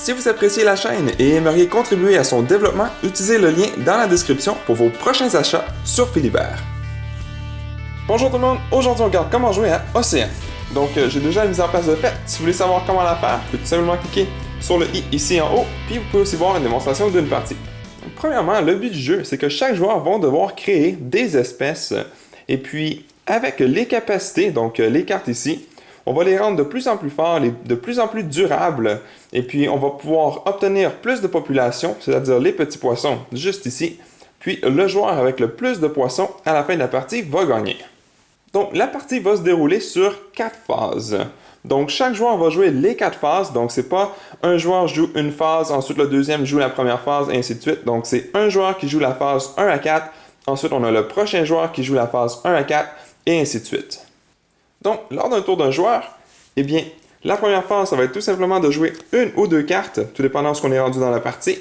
Si vous appréciez la chaîne et aimeriez contribuer à son développement, utilisez le lien dans la description pour vos prochains achats sur Philibert. Bonjour tout le monde, aujourd'hui on regarde comment jouer à Océan. Donc j'ai déjà la mise en place de fait. Si vous voulez savoir comment la faire, vous pouvez tout simplement cliquer sur le i ici en haut, puis vous pouvez aussi voir une démonstration d'une partie. Donc, premièrement, le but du jeu, c'est que chaque joueur va devoir créer des espèces, et puis avec les capacités, donc les cartes ici, on va les rendre de plus en plus forts, de plus en plus durables, et puis on va pouvoir obtenir plus de population, c'est-à-dire les petits poissons juste ici, puis le joueur avec le plus de poissons à la fin de la partie va gagner. Donc la partie va se dérouler sur 4 phases. Donc chaque joueur va jouer les 4 phases, donc c'est pas un joueur joue une phase, ensuite le deuxième joue la première phase, et ainsi de suite. Donc c'est un joueur qui joue la phase 1 à 4, ensuite on a le prochain joueur qui joue la phase 1 à 4, et ainsi de suite. Donc, lors d'un tour d'un joueur, eh bien, la première phase, ça va être tout simplement de jouer une ou deux cartes, tout dépendant de ce qu'on est rendu dans la partie.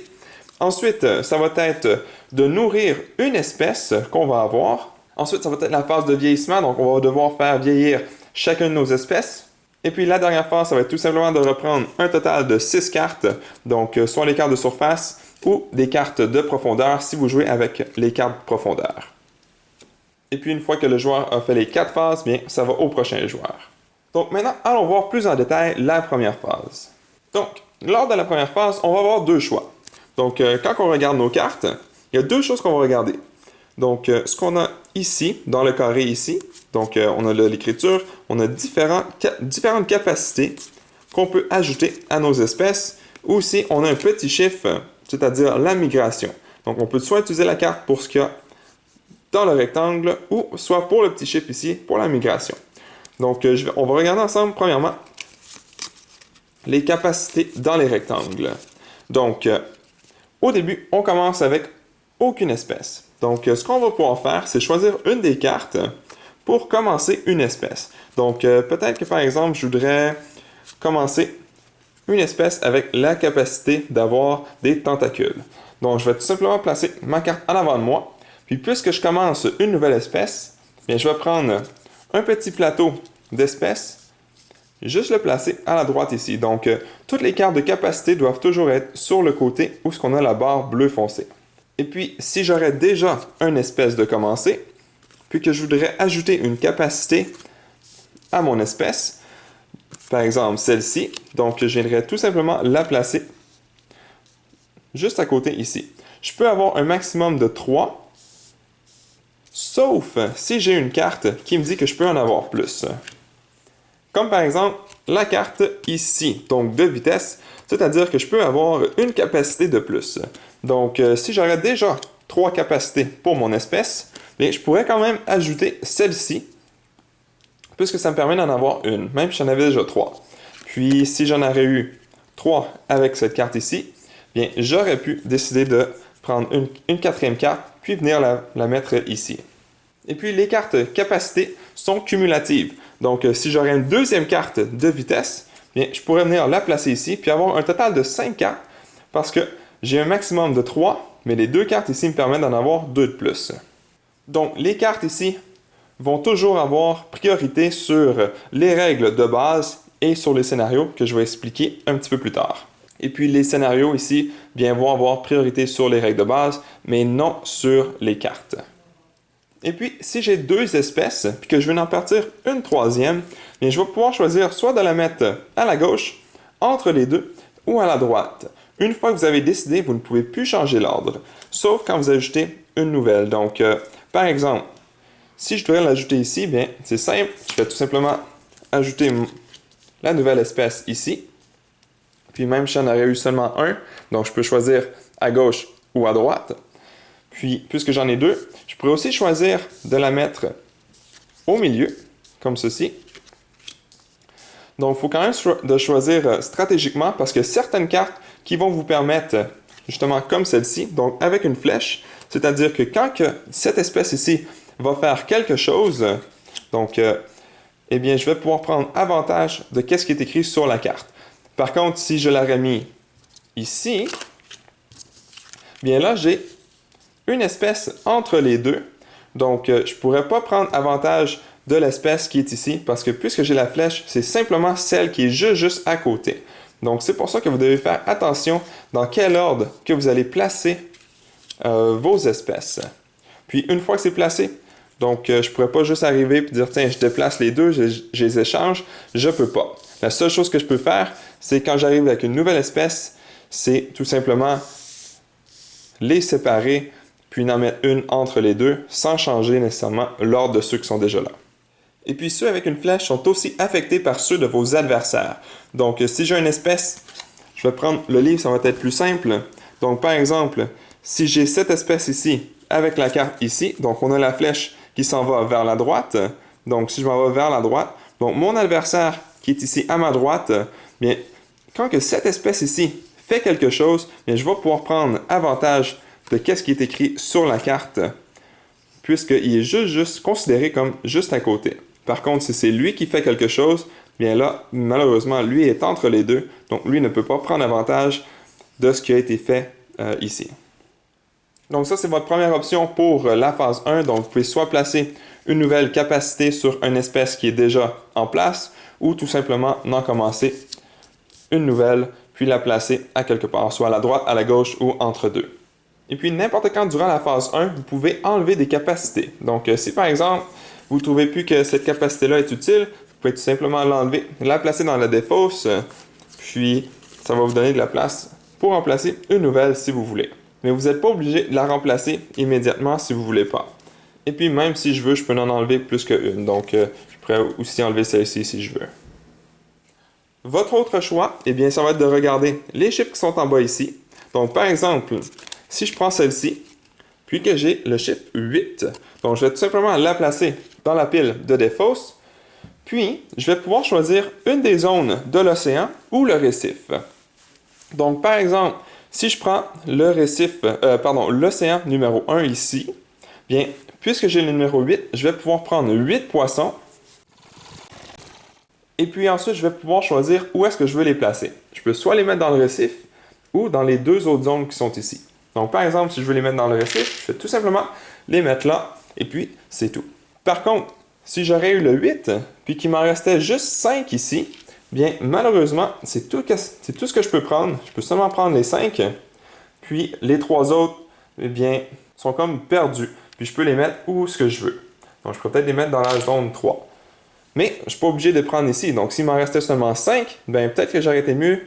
Ensuite, ça va être de nourrir une espèce qu'on va avoir. Ensuite, ça va être la phase de vieillissement, donc on va devoir faire vieillir chacune de nos espèces. Et puis, la dernière phase, ça va être tout simplement de reprendre un total de 6 cartes, donc soit les cartes de surface ou des cartes de profondeur si vous jouez avec les cartes profondeur. Et puis, une fois que le joueur a fait les 4 phases, bien, ça va au prochain joueur. Donc, maintenant, allons voir plus en détail la première phase. Donc, lors de la première phase, on va avoir deux choix. Donc, quand on regarde nos cartes, il y a deux choses qu'on va regarder. Donc, ce qu'on a ici, dans le carré ici, donc on a l'écriture, on a différentes capacités qu'on peut ajouter à nos espèces. Ou aussi, on a un petit chiffre, c'est-à-dire la migration. Donc, on peut soit utiliser la carte pour ce qu'il y a dans le rectangle, ou soit pour le petit chiffre ici, pour la migration. Donc, on va regarder ensemble, premièrement, les capacités dans les rectangles. Donc, au début, on commence avec aucune espèce. Donc, ce qu'on va pouvoir faire, c'est choisir une des cartes pour commencer une espèce. Donc, peut-être que, par exemple, je voudrais commencer une espèce avec la capacité d'avoir des tentacules. Donc, je vais tout simplement placer ma carte en avant de moi. Puis, puisque je commence une nouvelle espèce, bien, je vais prendre un petit plateau d'espèces, juste le placer à la droite ici. Donc, toutes les cartes de capacité doivent toujours être sur le côté où on a la barre bleu foncé. Et puis, si j'aurais déjà une espèce de commencer, puis que je voudrais ajouter une capacité à mon espèce, par exemple celle-ci, donc je viendrais tout simplement la placer juste à côté ici. Je peux avoir un maximum de 3, sauf si j'ai une carte qui me dit que je peux en avoir plus. Comme par exemple la carte ici, donc de vitesse, c'est-à-dire que je peux avoir une capacité de plus. Donc si j'aurais déjà 3 capacités pour mon espèce, bien, je pourrais quand même ajouter celle-ci, puisque ça me permet d'en avoir une, même si j'en avais déjà 3. Puis si j'en aurais eu 3 avec cette carte ici, bien, j'aurais pu décider de prendre une quatrième carte, puis venir la mettre ici. Et puis les cartes capacité sont cumulatives. Donc si j'aurais une deuxième carte de vitesse, bien, je pourrais venir la placer ici, puis avoir un total de 5 cartes, parce que j'ai un maximum de 3, mais les deux cartes ici me permettent d'en avoir 2 de plus. Donc les cartes ici vont toujours avoir priorité sur les règles de base et sur les scénarios que je vais expliquer un petit peu plus tard. Et puis les scénarios ici bien, vont avoir priorité sur les règles de base, mais non sur les cartes. Et puis, si j'ai 2 espèces, puis que je veux en partir une troisième, bien, je vais pouvoir choisir soit de la mettre à la gauche, entre les deux, ou à la droite. Une fois que vous avez décidé, vous ne pouvez plus changer l'ordre, sauf quand vous ajoutez une nouvelle. Donc, par exemple, si je devrais l'ajouter ici, bien, c'est simple, je vais tout simplement ajouter la nouvelle espèce ici. Puis même si j'en aurais eu seulement un, donc je peux choisir à gauche ou à droite. Puis, puisque j'en ai 2, je pourrais aussi choisir de la mettre au milieu, comme ceci. Donc, il faut quand même choisir stratégiquement parce que certaines cartes qui vont vous permettre, justement comme celle-ci, donc avec une flèche, c'est-à-dire que quand cette espèce ici va faire quelque chose, donc, eh bien, je vais pouvoir prendre avantage de ce qui est écrit sur la carte. Par contre, si je l'aurais mis ici, bien là, j'ai une espèce entre les deux. Donc, je ne pourrais pas prendre avantage de l'espèce qui est ici parce que puisque j'ai la flèche, c'est simplement celle qui est juste à côté. Donc, c'est pour ça que vous devez faire attention dans quel ordre que vous allez placer vos espèces. Puis, une fois que c'est placé, donc je ne pourrais pas juste arriver et dire, tiens, je déplace les deux, je les échange. Je ne peux pas. La seule chose que je peux faire, c'est quand j'arrive avec une nouvelle espèce, c'est tout simplement les séparer, puis en mettre une entre les deux, sans changer nécessairement l'ordre de ceux qui sont déjà là. Et puis ceux avec une flèche sont aussi affectés par ceux de vos adversaires. Donc si j'ai une espèce, je vais prendre le livre, ça va être plus simple. Donc par exemple, si j'ai cette espèce ici, avec la carte ici, donc on a la flèche qui s'en va vers la droite. Donc si je m'en vais vers la droite, donc mon adversaire qui est ici à ma droite, bien, quand que cette espèce ici fait quelque chose, bien, je vais pouvoir prendre avantage de ce qui est écrit sur la carte, puisqu'il est juste considéré comme juste à côté. Par contre, si c'est lui qui fait quelque chose, bien là, malheureusement, lui est entre les deux, donc lui ne peut pas prendre avantage de ce qui a été fait ici. Donc ça, c'est votre première option pour la phase 1. Donc vous pouvez soit placer une nouvelle capacité sur une espèce qui est déjà en place, ou tout simplement en commencer une nouvelle, puis la placer à quelque part, soit à la droite, à la gauche ou entre deux. Et puis n'importe quand durant la phase 1, vous pouvez enlever des capacités. Donc si par exemple, vous ne trouvez plus que cette capacité-là est utile, vous pouvez tout simplement l'enlever, la placer dans la défausse, puis ça va vous donner de la place pour remplacer une nouvelle si vous voulez. Mais vous n'êtes pas obligé de la remplacer immédiatement si vous ne voulez pas. Et puis même si je veux, je peux en enlever plus qu'une. Donc je pourrais aussi enlever celle-ci si je veux. Votre autre choix, eh bien, ça va être de regarder les chiffres qui sont en bas ici. Donc par exemple, si je prends celle-ci, puis que j'ai le chiffre 8, donc je vais tout simplement la placer dans la pile de défausse, puis je vais pouvoir choisir une des zones de l'océan ou le récif. Donc par exemple, si je prends le récif, l'océan numéro 1 ici, bien, puisque j'ai le numéro 8, je vais pouvoir prendre 8 poissons, et puis ensuite, je vais pouvoir choisir où est-ce que je veux les placer. Je peux soit les mettre dans le récif, ou dans les deux autres zones qui sont ici. Donc par exemple, si je veux les mettre dans le récif, je vais tout simplement les mettre là, et puis c'est tout. Par contre, si j'aurais eu le 8, puis qu'il m'en restait juste 5 ici, bien malheureusement, c'est tout ce que je peux prendre. Je peux seulement prendre les 5, puis les 3 autres, eh bien, sont comme perdus. Puis je peux les mettre où ce que je veux. Donc je peux peut-être les mettre dans la zone 3. Mais je ne suis pas obligé de les prendre ici. Donc s'il m'en restait seulement 5, bien peut-être que j'aurais été mieux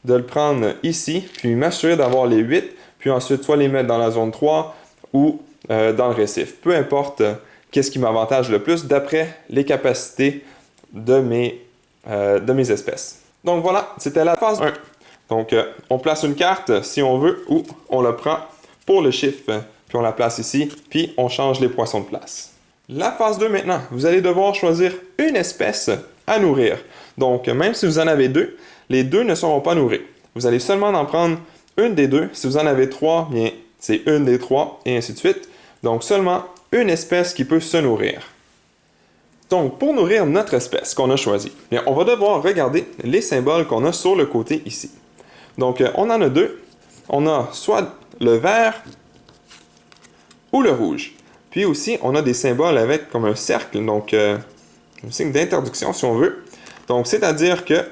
de le prendre ici, puis m'assurer d'avoir les 8, puis ensuite soit les mettre dans la zone 3 ou dans le récif. Peu importe qu'est-ce qui m'avantage le plus d'après les capacités de mes espèces. Donc voilà, c'était la phase 1. Donc on place une carte si on veut ou on la prend pour le chiffre, puis on la place ici, puis on change les poissons de place. La phase 2 maintenant, vous allez devoir choisir une espèce à nourrir. Donc même si vous en avez deux, les deux ne seront pas nourris. Vous allez seulement en prendre une des deux. Si vous en avez 3, bien c'est une des 3 et ainsi de suite. Donc seulement une espèce qui peut se nourrir. Donc pour nourrir notre espèce qu'on a choisie, bien, on va devoir regarder les symboles qu'on a sur le côté ici. Donc on en a deux. On a soit le vert ou le rouge. Puis aussi, on a des symboles avec comme un cercle, donc un signe d'interdiction si on veut. Donc c'est-à-dire que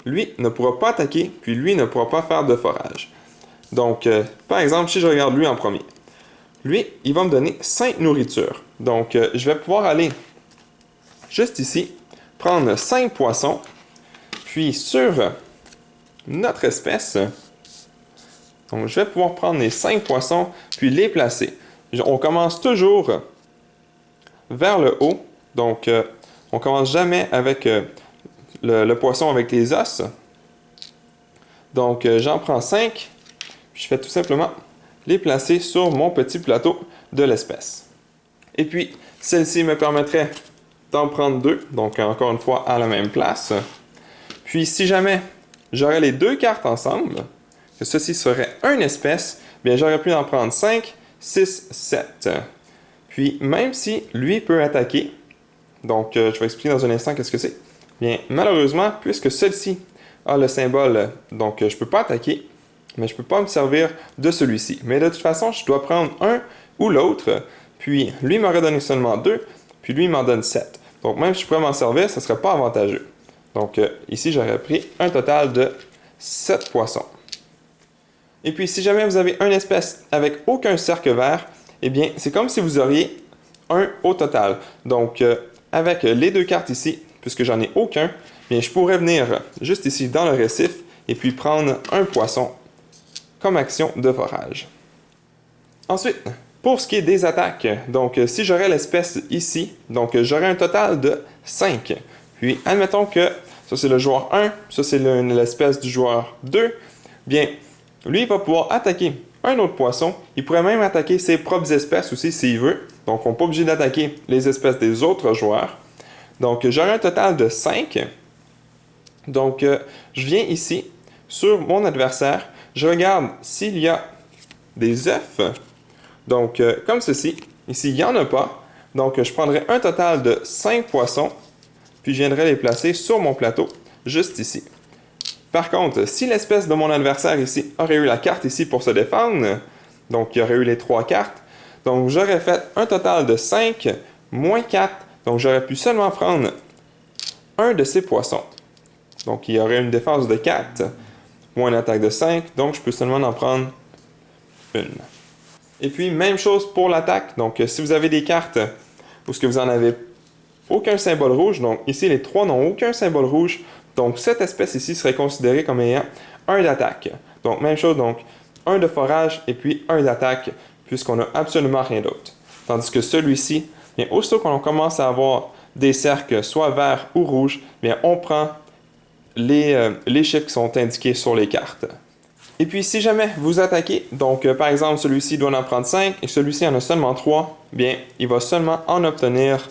lui ne pourra pas attaquer, puis lui ne pourra pas faire de forage. Donc par exemple, si je regarde lui en premier, lui, il va me donner 5 nourritures. Donc je vais pouvoir aller juste ici, prendre 5 poissons, puis sur notre espèce, donc je vais pouvoir prendre les 5 poissons, puis les placer. On commence toujours vers le haut, donc on commence jamais avec le poisson avec les os. Donc j'en prends 5, puis je fais tout simplement les placer sur mon petit plateau de l'espèce. Et puis celle-ci me permettrait d'en prendre 2, donc encore une fois à la même place. Puis si jamais j'aurais les deux cartes ensemble, que ceci serait une espèce, bien j'aurais pu en prendre 5, 6, 7. Puis même si lui peut attaquer, donc je vais expliquer dans un instant qu'est-ce que c'est. Bien malheureusement, puisque celle-ci a le symbole, donc je ne peux pas attaquer, mais je ne peux pas me servir de celui-ci. Mais de toute façon, je dois prendre un ou l'autre, puis lui m'aurait donné seulement 2, puis lui m'en donne 7. Donc même si je pourrais m'en servir, ce ne serait pas avantageux. Donc ici, j'aurais pris un total de 7 poissons. Et puis, si jamais vous avez une espèce avec aucun cercle vert, eh bien, c'est comme si vous auriez 1 au total. Donc, avec les 2 cartes ici, puisque j'en ai aucun, bien, je pourrais venir juste ici dans le récif et puis prendre un poisson comme action de forage. Ensuite, pour ce qui est des attaques, donc si j'aurais l'espèce ici, donc j'aurais un total de 5. Puis, admettons que ça c'est le joueur 1, ça c'est l'espèce du joueur 2, bien, lui il va pouvoir attaquer un autre poisson, il pourrait même attaquer ses propres espèces aussi s'il veut, donc on n'est pas obligé d'attaquer les espèces des autres joueurs. Donc j'aurai un total de 5. Donc je viens ici, sur mon adversaire, je regarde s'il y a des œufs. Donc comme ceci, ici il n'y en a pas, donc je prendrai un total de 5 poissons, puis je viendrai les placer sur mon plateau, juste ici. Par contre, si l'espèce de mon adversaire ici aurait eu la carte ici pour se défendre, donc il y aurait eu les 3 cartes, donc j'aurais fait un total de 5 moins 4, donc j'aurais pu seulement prendre un de ces poissons. Donc il y aurait une défense de 4, moins une attaque de 5, donc je peux seulement en prendre une. Et puis même chose pour l'attaque, donc si vous avez des cartes où ce que vous en avez aucun symbole rouge, donc ici les 3 n'ont aucun symbole rouge, donc cette espèce ici serait considérée comme ayant un d'attaque. Donc même chose, donc un de forage et puis un d'attaque, puisqu'on n'a absolument rien d'autre. Tandis que celui-ci, bien, aussitôt qu'on commence à avoir des cercles soit verts ou rouges, bien, on prend les chiffres qui sont indiqués sur les cartes. Et puis si jamais vous attaquez, donc par exemple celui-ci doit en prendre 5 et celui-ci en a seulement 3, bien il va seulement en obtenir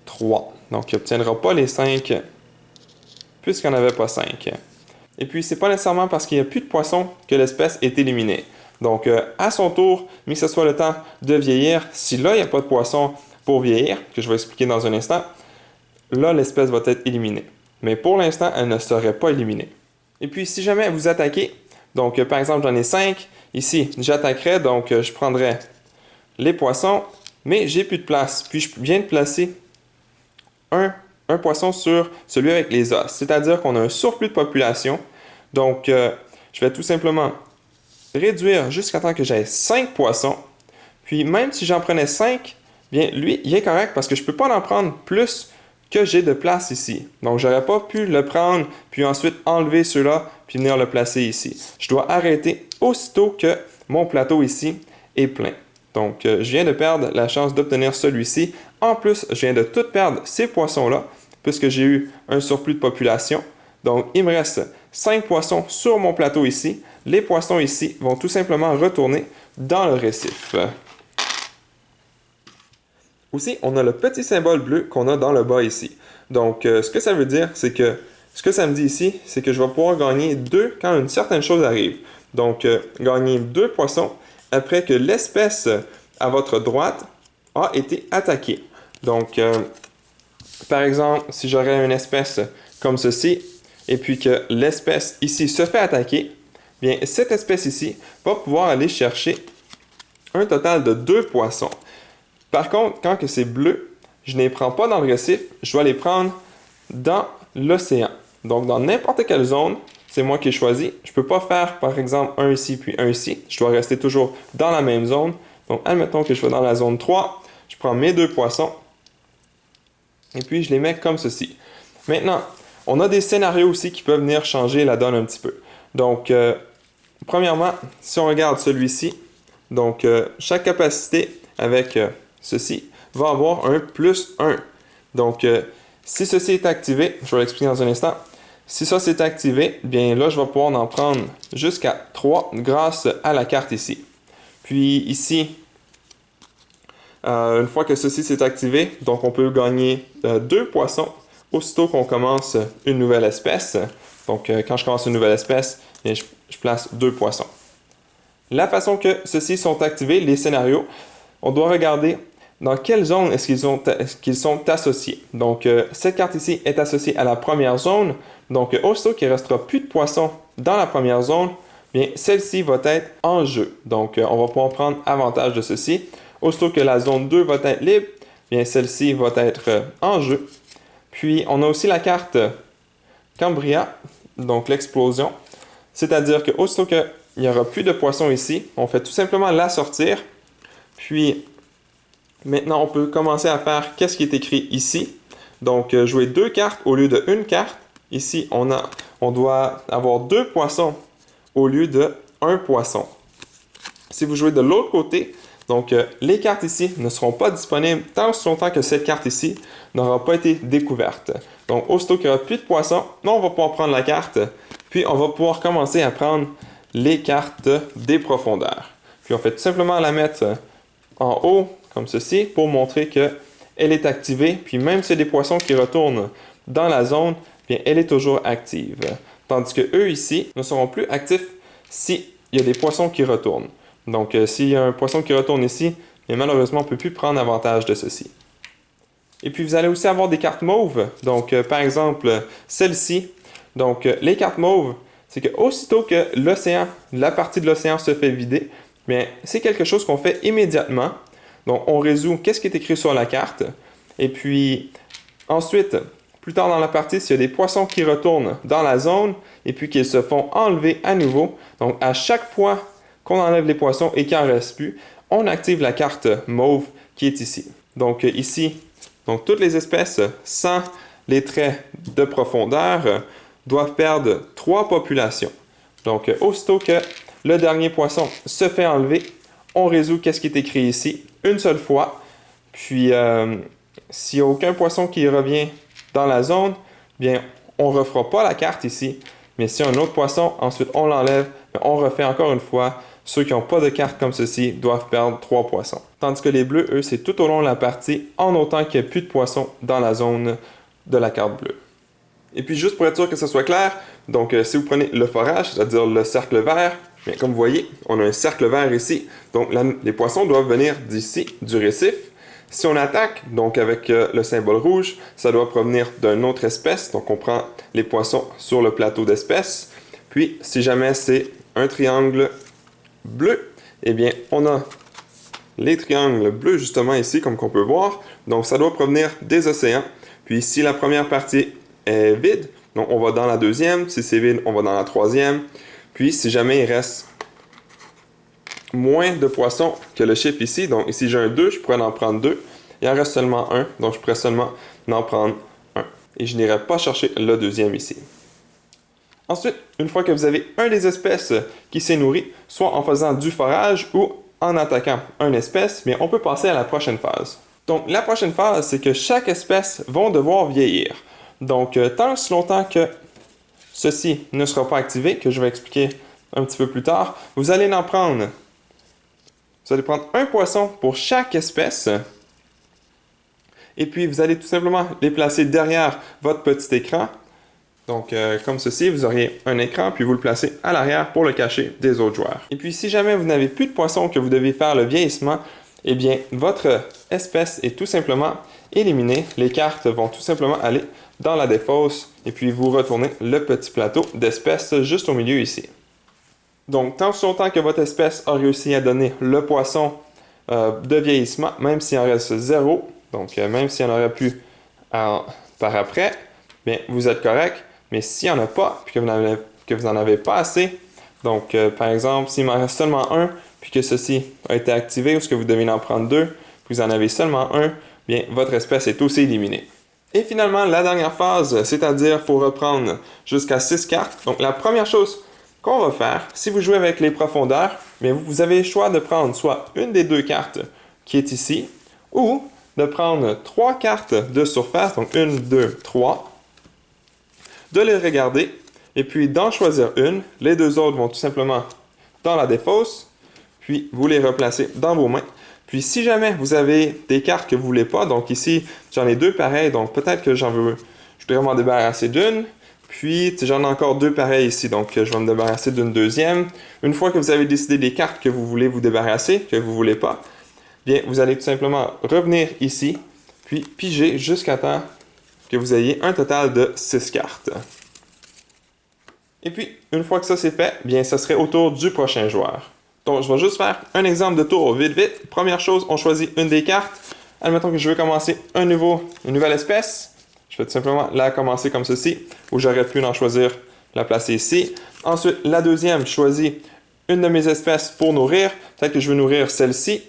3. Donc il n'obtiendra pas les 5 puisqu'il n'y en avait pas 5. Et puis c'est pas nécessairement parce qu'il n'y a plus de poissons que l'espèce est éliminée. Donc à son tour, mais que ce soit le temps de vieillir, si là il n'y a pas de poisson pour vieillir, que je vais expliquer dans un instant, là l'espèce va être éliminée. Mais pour l'instant, elle ne serait pas éliminée. Et puis si jamais vous attaquez, donc par exemple j'en ai 5, ici j'attaquerai, donc je prendrai les poissons, mais j'ai plus de place. Puis je viens de placer un poisson sur celui avec les os. C'est-à-dire qu'on a un surplus de population. Donc je vais tout simplement réduire jusqu'à temps que j'ai 5 poissons. Puis même si j'en prenais 5, bien lui, il est correct parce que je ne peux pas en prendre plus que j'ai de place ici. Donc, je n'aurais pas pu le prendre, puis ensuite enlever ceux-là, puis venir le placer ici. Je dois arrêter aussitôt que mon plateau ici est plein. Donc, je viens de perdre la chance d'obtenir celui-ci. En plus, je viens de tout perdre ces poissons-là, puisque j'ai eu un surplus de population. Donc, il me reste 5 poissons sur mon plateau ici. Les poissons ici vont tout simplement retourner dans le récif. Aussi, on a le petit symbole bleu qu'on a dans le bas ici. Donc, ce que ça veut dire, c'est que ce que ça me dit ici, c'est que je vais pouvoir gagner 2 quand une certaine chose arrive. Donc, gagner 2 poissons après que l'espèce à votre droite a été attaquée. Donc, par exemple, si j'aurais une espèce comme ceci, et puis que l'espèce ici se fait attaquer, bien, cette espèce ici va pouvoir aller chercher un total de 2 poissons. Par contre, quand c'est bleu, je ne les prends pas dans le récif, je vais les prendre dans l'océan. Donc, dans n'importe quelle zone, c'est moi qui ai choisi. Je ne peux pas faire, par exemple, un ici puis un ici. Je dois rester toujours dans la même zone. Donc, admettons que je sois dans la zone 3. Je prends mes 2 poissons et puis je les mets comme ceci. Maintenant, on a des scénarios aussi qui peuvent venir changer la donne un petit peu. Donc, premièrement, si on regarde celui-ci, donc chaque capacité avec ceci va avoir un plus 1. Donc, si ceci est activé, je vais l'expliquer dans un instant. Si ça c'est activé, bien là, je vais pouvoir en prendre jusqu'à 3 grâce à la carte ici. Puis ici, une fois que ceci s'est activé, donc on peut gagner 2 poissons aussitôt qu'on commence une nouvelle espèce. Donc, quand je commence une nouvelle espèce, bien, je place 2 poissons. La façon que ceux-ci sont activés, les scénarios, on doit regarder dans quelle zone est-ce qu'ils sont associés. Donc, cette carte ici est associée à la première zone. Donc, aussitôt qu'il ne restera plus de poissons dans la première zone, bien, celle-ci va être en jeu. Donc, on va pouvoir prendre avantage de ceci. Aussitôt que la zone 2 va être libre, bien, celle-ci va être en jeu. Puis, on a aussi la carte Cambria, donc l'explosion. C'est-à-dire qu'aussitôt qu'il n'y aura plus de poisson ici, on fait tout simplement la sortir. Puis, maintenant, on peut commencer à faire qu'est-ce qui est écrit ici. Donc, jouer 2 cartes au lieu de 1 carte. Ici, on doit avoir 2 poissons au lieu de 1 poisson. Si vous jouez de l'autre côté, donc les cartes ici ne seront pas disponibles tant aussi longtemps que cette carte ici n'aura pas été découverte. Donc, aussitôt qu'il n'y aura plus de poissons, on va pouvoir prendre la carte, puis on va pouvoir commencer à prendre les cartes des profondeurs. Puis on fait tout simplement la mettre en haut, comme ceci, pour montrer qu'elle est activée. Puis même s'il y a des poissons qui retournent dans la zone, bien, elle est toujours active. Tandis que eux ici ne seront plus actifs s'il y a des poissons qui retournent. Donc, s'il y a un poisson qui retourne ici, bien, malheureusement, on ne peut plus prendre avantage de ceci. Et puis, vous allez aussi avoir des cartes mauves. Donc, par exemple, celle-ci. Donc, les cartes mauves, c'est que aussitôt que l'océan, la partie de l'océan se fait vider, bien, c'est quelque chose qu'on fait immédiatement. Donc, on résout qu'est-ce qui est écrit sur la carte. Et puis, ensuite, plus tard dans la partie, s'il y a des poissons qui retournent dans la zone et puis qu'ils se font enlever à nouveau, donc à chaque fois qu'on enlève les poissons et qu'il n'en reste plus, on active la carte mauve qui est ici. Donc ici, donc toutes les espèces sans les traits de profondeur doivent perdre 3 populations. Donc aussitôt que le dernier poisson se fait enlever, on résout qu'est-ce qui est écrit ici une seule fois. Puis s'il n'y a aucun poisson qui revient dans la zone, bien on ne refera pas la carte ici. Mais si un autre poisson, ensuite on l'enlève, on refait encore une fois. Ceux qui n'ont pas de carte comme ceci doivent perdre 3 poissons. Tandis que les bleus, eux, c'est tout au long de la partie, en autant qu'il n'y ait plus de poissons dans la zone de la carte bleue. Et puis juste pour être sûr que ce soit clair, donc si vous prenez le forage, c'est-à-dire le cercle vert, bien, comme vous voyez, on a un cercle vert ici. Donc les poissons doivent venir d'ici, du récif. Si on attaque, donc avec le symbole rouge, ça doit provenir d'une autre espèce. Donc on prend les poissons sur le plateau d'espèces. Puis si jamais c'est un triangle bleu, eh bien, on a les triangles bleus justement ici, comme qu'on peut voir. Donc, ça doit provenir des océans. Puis, si la première partie est vide, donc on va dans la deuxième. Si c'est vide, on va dans la troisième. Puis, si jamais il reste moins de poissons que le chiffre ici, donc ici j'ai un 2, je pourrais en prendre 2. Il en reste seulement 1, donc je pourrais seulement en prendre 1. Et je n'irai pas chercher le deuxième ici. Ensuite, une fois que vous avez un des espèces qui s'est nourri, soit en faisant du forage ou en attaquant une espèce, bien, on peut passer à la prochaine phase. Donc, la prochaine phase, c'est que chaque espèce va devoir vieillir. Donc, tant aussi longtemps que ceci ne sera pas activé, que je vais expliquer un petit peu plus tard, vous allez en prendre. Vous allez prendre un poisson pour chaque espèce. Et puis, vous allez tout simplement les placer derrière votre petit écran. Donc, comme ceci, vous auriez un écran, puis vous le placez à l'arrière pour le cacher des autres joueurs. Et puis, si jamais vous n'avez plus de poisson que vous devez faire le vieillissement, eh bien, votre espèce est tout simplement éliminée. Les cartes vont tout simplement aller dans la défausse, et puis vous retournez le petit plateau d'espèces juste au milieu ici. Donc, tant aussi longtemps que votre espèce a réussi à donner le poisson de vieillissement, même s'il en reste 0, donc même s'il y en aurait plus par après, bien, vous êtes correct. Mais s'il n'y en a pas, puis que vous n'en avez pas assez, donc par exemple, s'il m'en reste seulement un, puis que ceci a été activé, ou que vous devez en prendre 2, puis vous en avez seulement un, bien, votre espèce est aussi éliminée. Et finalement, la dernière phase, c'est-à-dire qu'il faut reprendre jusqu'à 6 cartes. Donc la première chose qu'on va faire, si vous jouez avec les profondeurs, bien, vous avez le choix de prendre soit une des 2 cartes qui est ici, ou de prendre 3 cartes de surface, donc 1, 2, 3, de les regarder, et puis d'en choisir une. Les 2 autres vont tout simplement dans la défausse, puis vous les replacez dans vos mains. Puis si jamais vous avez des cartes que vous ne voulez pas, donc ici j'en ai 2 pareils, donc peut-être que je voudrais m'en débarrasser d'une, puis j'en ai encore 2 pareils ici, donc je vais me débarrasser d'une deuxième. Une fois que vous avez décidé des cartes que vous voulez vous débarrasser, que vous ne voulez pas, bien vous allez tout simplement revenir ici, puis piger jusqu'à temps que vous ayez un total de 6 cartes. Et puis, une fois que ça c'est fait, bien, ça serait au tour du prochain joueur. Donc, je vais juste faire un exemple de tour vite. Première chose, on choisit une des cartes. Admettons que je veux commencer une nouvelle espèce. Je vais tout simplement la commencer comme ceci, où j'aurais pu en choisir la placer ici. Ensuite, la deuxième, je choisis une de mes espèces pour nourrir. Peut-être que je veux nourrir celle-ci.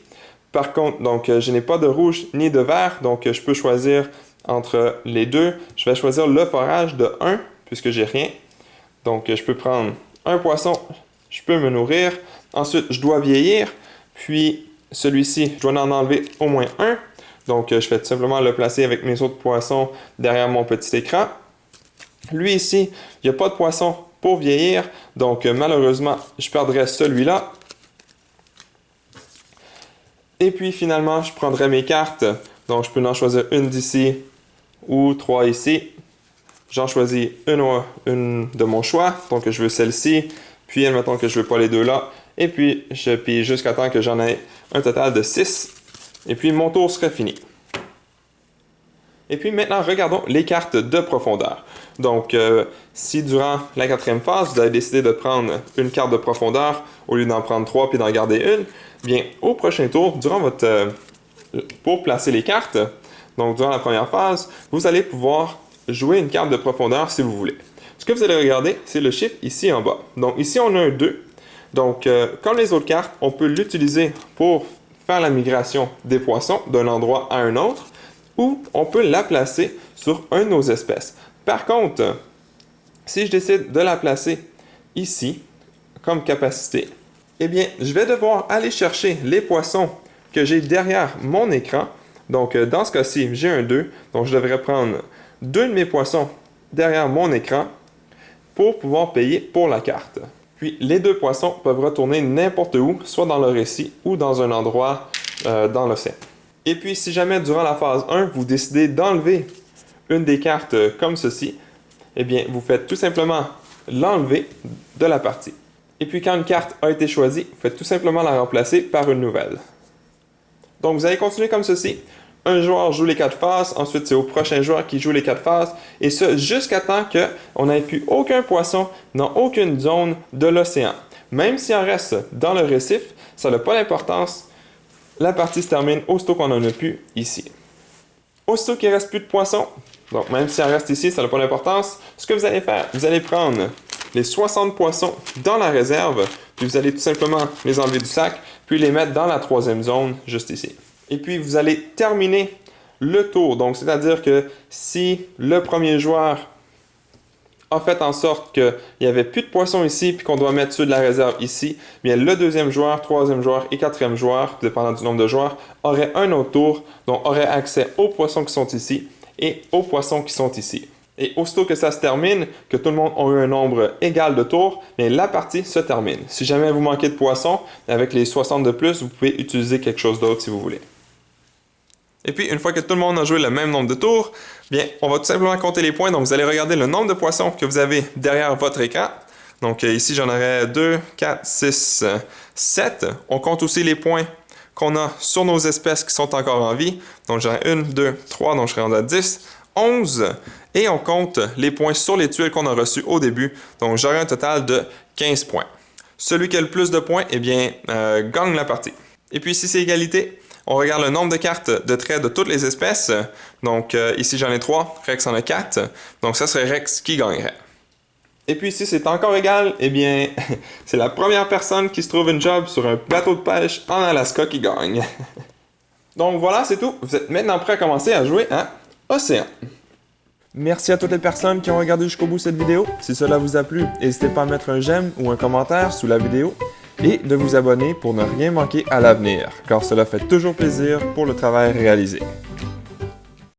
Par contre, donc, je n'ai pas de rouge ni de vert, donc je peux choisir entre les deux. Je vais choisir le forage de 1, puisque j'ai rien. Donc, je peux prendre un poisson, je peux me nourrir. Ensuite, je dois vieillir. Puis, celui-ci, je dois en enlever au moins un. Donc, je vais tout simplement le placer avec mes autres poissons derrière mon petit écran. Lui ici, il n'y a pas de poisson pour vieillir. Donc, malheureusement, je perdrai celui-là. Et puis, finalement, je prendrai mes cartes. Donc, je peux en choisir une d'ici ou 3 ici. J'en choisis une de mon choix. Donc, je veux celle-ci. Puis, admettons que je ne veux pas les deux là. Et puis, je pille jusqu'à temps que j'en ai un total de 6. Et puis, mon tour serait fini. Et puis, maintenant, regardons les cartes de profondeur. Donc, si durant la 4e phase, vous avez décidé de prendre une carte de profondeur au lieu d'en prendre 3 puis d'en garder une, bien, au prochain tour, pour placer les cartes, donc durant la première phase, vous allez pouvoir jouer une carte de profondeur si vous voulez. Ce que vous allez regarder, c'est le chiffre ici en bas. Donc, ici, on a un 2. Donc, comme les autres cartes, on peut l'utiliser pour faire la migration des poissons d'un endroit à un autre, ou on peut la placer sur une de nos espèces. Par contre, si je décide de la placer ici, comme capacité, eh bien, je vais devoir aller chercher les poissons que j'ai derrière mon écran. Donc, dans ce cas-ci, j'ai un 2, donc je devrais prendre 2 de mes poissons derrière mon écran pour pouvoir payer pour la carte. Puis, les 2 poissons peuvent retourner n'importe où, soit dans le récit ou dans un endroit dans l'océan. Et puis, si jamais durant la phase 1, vous décidez d'enlever une des cartes comme ceci, eh bien, vous faites tout simplement l'enlever de la partie. Et puis, quand une carte a été choisie, vous faites tout simplement la remplacer par une nouvelle. Donc, vous allez continuer comme ceci. Un joueur joue les 4 phases, ensuite c'est au prochain joueur qui joue les 4 phases, et ce jusqu'à temps qu'on n'ait plus aucun poisson dans aucune zone de l'océan. Même s'il en reste dans le récif, ça n'a pas d'importance. La partie se termine aussitôt qu'on n'en a plus ici. Aussitôt qu'il ne reste plus de poissons, donc même s'il en reste ici, ça n'a pas d'importance, ce que vous allez faire, vous allez prendre les 60 poissons dans la réserve, puis vous allez tout simplement les enlever du sac, puis les mettre dans la 3e zone, juste ici. Et puis, vous allez terminer le tour. Donc, c'est-à-dire que si le premier joueur a fait en sorte qu'il n'y avait plus de poissons ici, puis qu'on doit mettre ceux de la réserve ici, bien le 2e joueur, 3e joueur et 4e joueur, dépendant du nombre de joueurs, aurait un autre tour, donc aurait accès aux poissons qui sont ici et aux poissons qui sont ici. Et aussitôt que ça se termine, que tout le monde a eu un nombre égal de tours, bien la partie se termine. Si jamais vous manquez de poissons, avec les 60 de plus, vous pouvez utiliser quelque chose d'autre si vous voulez. Et puis, une fois que tout le monde a joué le même nombre de tours, bien, on va tout simplement compter les points. Donc, vous allez regarder le nombre de poissons que vous avez derrière votre écran. Donc, ici, j'en aurais 2, 4, 6, 7. On compte aussi les points qu'on a sur nos espèces qui sont encore en vie. Donc, j'aurais 1, 2, 3, donc je serais rendu à 10, 11. Et on compte les points sur les tuiles qu'on a reçues au début. Donc, j'aurai un total de 15 points. Celui qui a le plus de points, eh bien, gagne la partie. Et puis, si c'est égalité, on regarde le nombre de cartes de traits de toutes les espèces. Donc, ici, j'en ai 3. Rex en a 4. Donc, ça serait Rex qui gagnerait. Et puis, si c'est encore égal, eh bien, c'est la première personne qui se trouve une job sur un bateau de pêche en Alaska qui gagne. Donc, voilà, c'est tout. Vous êtes maintenant prêts à commencer à jouer à Océan. Merci à toutes les personnes qui ont regardé jusqu'au bout cette vidéo. Si cela vous a plu, n'hésitez pas à mettre un j'aime ou un commentaire sous la vidéo et de vous abonner pour ne rien manquer à l'avenir, car cela fait toujours plaisir pour le travail réalisé.